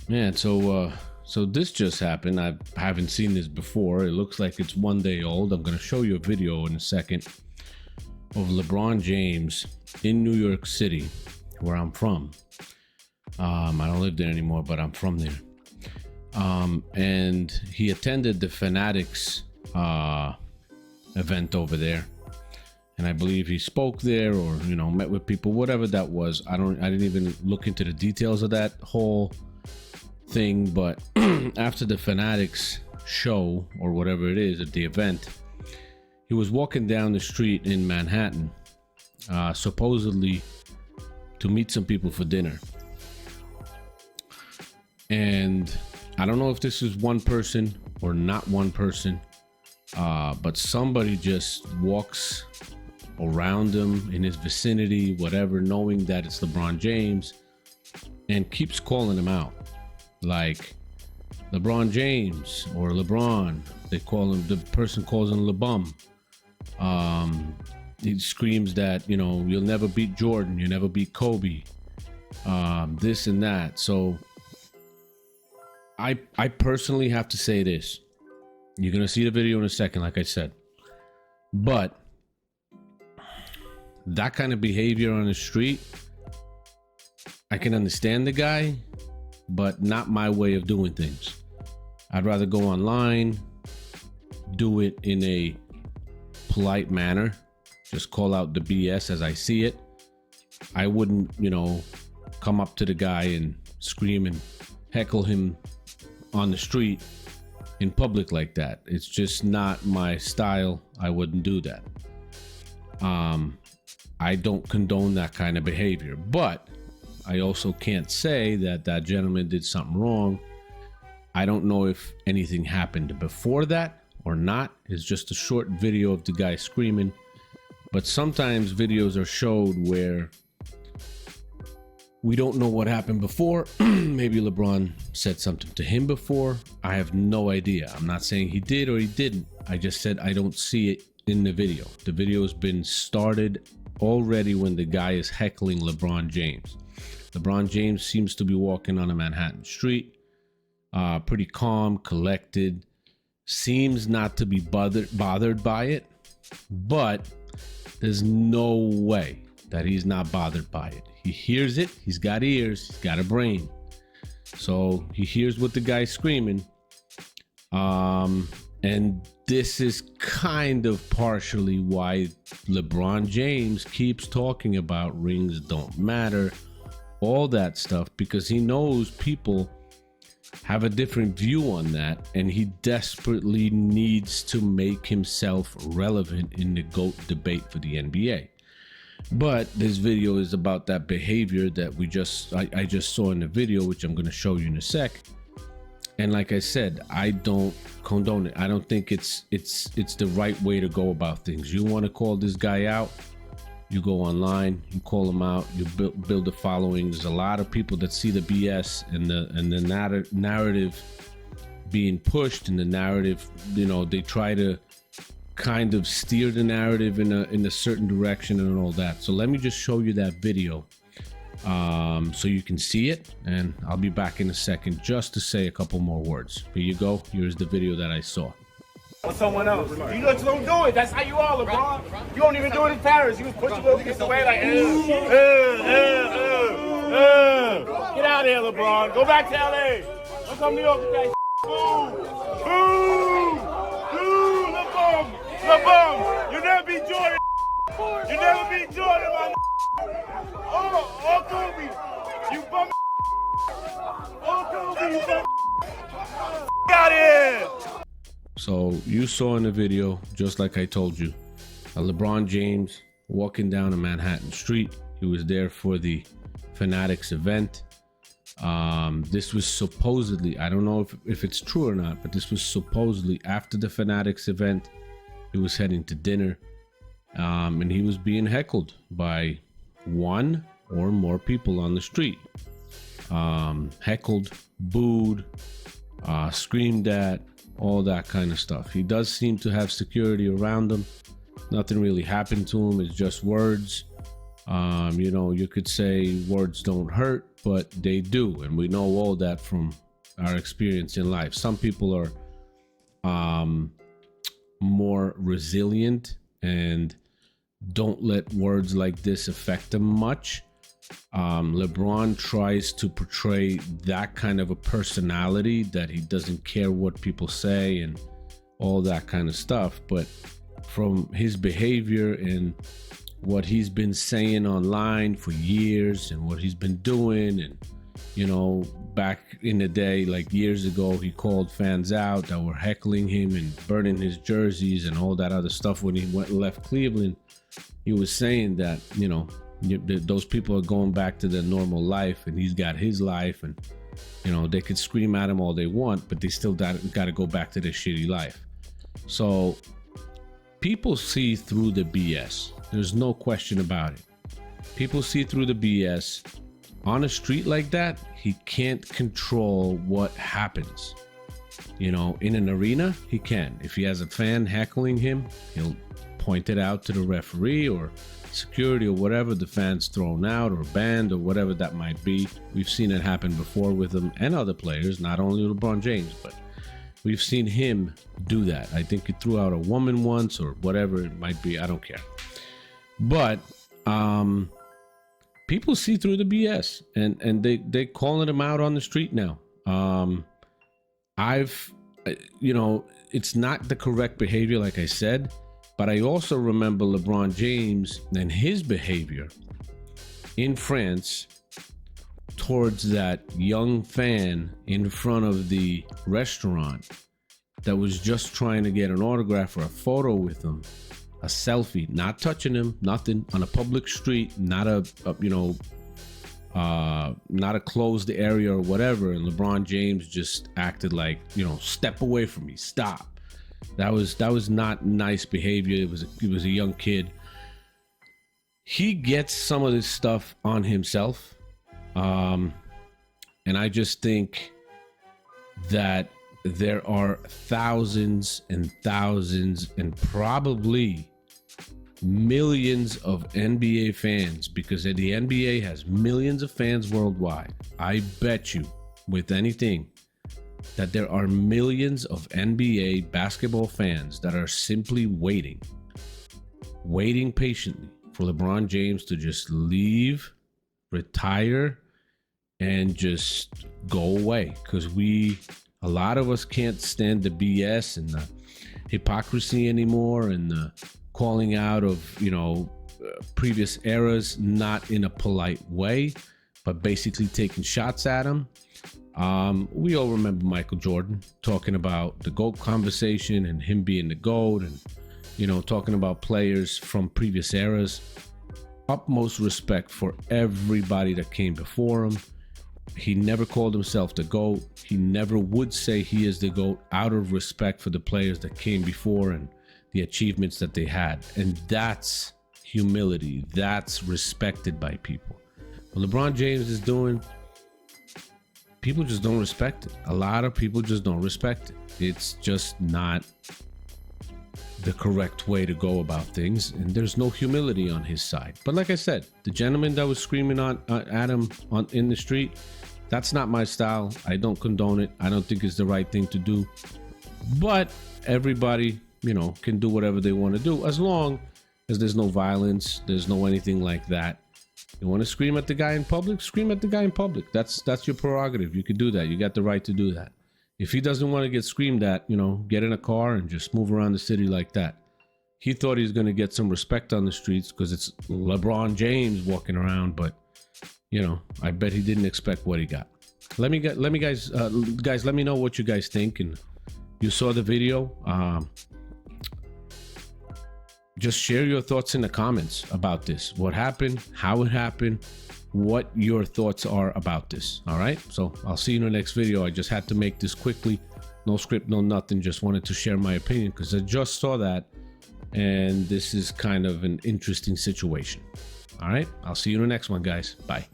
Man, so this just happened. I haven't seen this before. It looks like it's 1 day old. I'm gonna show you a video in a second of LeBron James in New York City, where I'm from. I don't live there anymore, but I'm from there. And he attended the Fanatics event over there, and I believe he spoke there, or met with people, whatever that was. I didn't even look into the details of that whole thing, but after the Fanatics show or whatever it is at the event, he was walking down the street in Manhattan, supposedly to meet some people for dinner. And I don't know if this is one person or not one person, but somebody just walks around him in his vicinity, whatever, knowing that it's LeBron James, and keeps calling him out. Like LeBron James or LeBron. They call him, the person calls him LeBum. He screams that, you'll never beat Jordan, you never beat Kobe. This and that. So I personally have to say this. You're going to see the video in a second, like I said. But that kind of behavior on the street, I can understand the guy, but not my way of doing things. I'd rather go online, do it in a polite manner, just call out the BS as I see it. I wouldn't, come up to the guy and scream and heckle him on the street in public like that. It's just not my style. I wouldn't do that. I don't condone that kind of behavior, but I also can't say that that gentleman did something wrong. I don't know if anything happened before that or not. It's just a short video of the guy screaming. But sometimes videos are showed where we don't know what happened before. Maybe LeBron said something to him before. I have no idea. I'm not saying he did or he didn't. I just said I don't see it in the video. The video has been started already when the guy is heckling LeBron James. LeBron James seems to be walking on a Manhattan street, pretty calm, collected, seems not to be bothered by it, but there's no way that he's not bothered by it. He hears it, he's got ears, he's got a brain. So he hears what the guy's screaming. And this is kind of partially why LeBron James keeps talking about rings don't matter, all that stuff, because he knows people have a different view on that, and he desperately needs to make himself relevant in the GOAT debate for the NBA. But this video is about that behavior that I just saw in the video, which I'm going to show you in a sec. And like I said, I don't condone it. I don't think it's the right way to go about things. You want to call this guy out, you go online, you call him out, you build a following. There's a lot of people that see the BS and the narrative being pushed, and the narrative, they try to kind of steer the narrative in a certain direction and all that. So let me just show you that video so you can see it, and I'll be back in a second just to say a couple more words. Here you go. Here's the video that I saw. Or someone else. You just don't do it. That's how you are, LeBron. You don't even do it in Paris. You was pushing those against the way like, get out of here, LeBron. Go back to LA. Don't come to New York with that LeBron. You never beat Jordan. You never beat Jordan, my Oh, Kobe. You bum. Oh, Kobe, you bum. Get out of here. So you saw in the video, just like I told you, LeBron James walking down a Manhattan street. He was there for the Fanatics event. This was supposedly, I don't know if it's true or not, but this was supposedly after the Fanatics event. He was heading to dinner, and he was being heckled by one or more people on the street. Heckled, booed, screamed at, all that kind of stuff. He does seem to have security around him. Nothing really happened to him. It's just words. You know, you could say words don't hurt, but they do, and we know all that from our experience in life. Some people are more resilient and don't let words like this affect them much. LeBron tries to portray that kind of a personality, that he doesn't care what people say and all that kind of stuff. But from his behavior and what he's been saying online for years and what he's been doing, and you know, back in the day, like years ago, he called fans out that were heckling him and burning his jerseys and all that other stuff. When he went and left Cleveland, he was saying that, you know, those people are going back to their normal life and he's got his life, and you know, they could scream at him all they want, but they still got to go back to their shitty life. So people see through the BS. There's no question about it. People see through the BS. On a street like that, he can't control what happens. You know, in an arena, he can. If he has a fan heckling him, he'll point it out to the referee or security or whatever. The fan's thrown out or banned or whatever that might be. We've seen it happen before with him and other players, not only LeBron James, but we've seen him do that. I think he threw out a woman once or whatever it might be. I don't care. But people see through the BS, and they calling him out on the street now. You know, it's not the correct behavior, like I said, but I also remember LeBron James and his behavior in France towards that young fan in front of the restaurant that was just trying to get an autograph or a photo with him. A selfie, not touching him, nothing, on a public street, not a not a closed area or whatever. And LeBron James just acted like, you know, step away from me, stop. That was not nice behavior. It was a young kid. He gets some of this stuff on himself, and I just think that there are thousands and thousands and probably millions of NBA fans, because the NBA has millions of fans worldwide. I bet you with anything that there are millions of NBA basketball fans that are simply waiting patiently for LeBron James to just leave, retire, and just go away. Because a lot of us can't stand the BS and the hypocrisy anymore, and the calling out of, you know, previous eras, not in a polite way, but basically taking shots at him. We all remember Michael Jordan talking about the GOAT conversation and him being the GOAT, and, you know, talking about players from previous eras. Utmost respect for everybody that came before him. He never called himself the GOAT. He never would say he is the GOAT, out of respect for the players that came before and the achievements that they had. And that's humility. That's respected by people. What LeBron James is doing, people just don't respect it. A lot of people just don't respect it. It's just not the correct way to go about things, and there's no humility on his side. But like I said, the gentleman that was screaming at him in the street, that's not my style. I don't condone it. I don't think it's the right thing to do. But everybody, you know, can do whatever they want to do, as long as there's no violence, there's no anything like that. You want to scream at the guy in public? Scream at the guy in public. That's your prerogative. You can do that. You got the right to do that. If he doesn't want to get screamed at, you know, get in a car and just move around the city like that. He thought he was going to get some respect on the streets because it's LeBron James walking around, but, you know, I bet he didn't expect what he got. Let me guys, let me know what you guys think. And you saw the video. Just share your thoughts in the comments about this. What happened, how it happened, what your thoughts are about this. All right, so I'll see you in the next video. I just had to make this quickly, no script, no nothing, just wanted to share my opinion because I just saw that, and this is kind of an interesting situation. All right, I'll see you in the next one, guys. Bye.